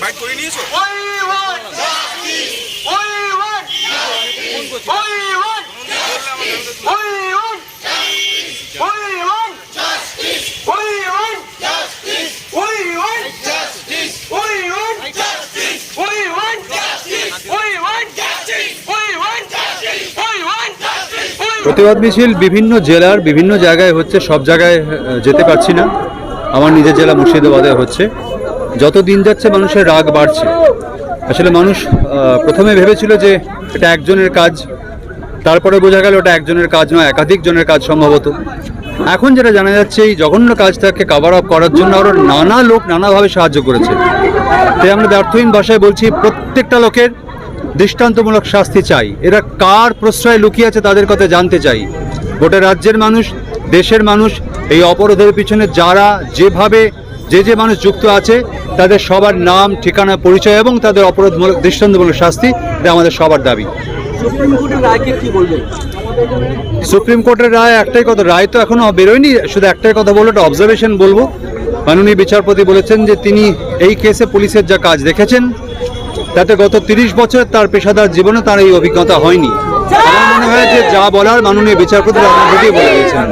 Byte করে নিয়েছো? প্রতিবাদ মিছিল বিভিন্ন জেলার বিভিন্ন জায়গায় হচ্ছে, সব জায়গায় যেতে পারছি না। আমার নিজের জেলা মুর্শিদাবাদে হচ্ছে। যত দিন যাচ্ছে মানুষের রাগ বাড়ছে। আসলে মানুষ প্রথমে ভেবেছিল যে এটা একজনের কাজ, তারপরে বোঝা গেল ওটা একজনের কাজ নয়, একাধিক জনের কাজ সম্ভবত। এখন যেটা জানা যাচ্ছে এই জঘন্য কাজটাকে কভার আপ করার জন্য আরও নানা লোক নানাভাবে সাহায্য করেছে। তাই আমরা ব্যর্থহীন ভাষায় বলছি, প্রত্যেকটা লোকের দৃষ্টান্তমূলক শাস্তি চাই। এরা কার প্রশ্রয় লুকিয়ে আছে তাদের কথা জানতে চাই। গোটা রাজ্যের মানুষ, দেশের মানুষ এই অপরাধের পিছনে যারা যেভাবে যে মানুষ যুক্ত আছে তাদের সবার নাম, ঠিকানা, পরিচয় এবং তাদের অপরাধমূলক দৃষ্টান্তমূলক শাস্তি, এটা আমাদের সবার দাবি। সুপ্রিম কোর্টের রায়কে কি বলবেন? সুপ্রিম কোর্টের রায় একটাই কথা, রায় তো এখনো বেরোয়নি, শুধু একটাই কথা বলবো, একটা অবজারভেশন বলবো। মাননীয় বিচারপতি বলেছেন যে তিনি এই কেসে পুলিশের যা কাজ দেখেছেন তাতে গত 30 বছর তার পেশাদার জীবনে তার এই অভিজ্ঞতা হয়নি। আমার মনে হয় যে যা বলার মাননীয় বিচারপতি বলে দিয়েছেন।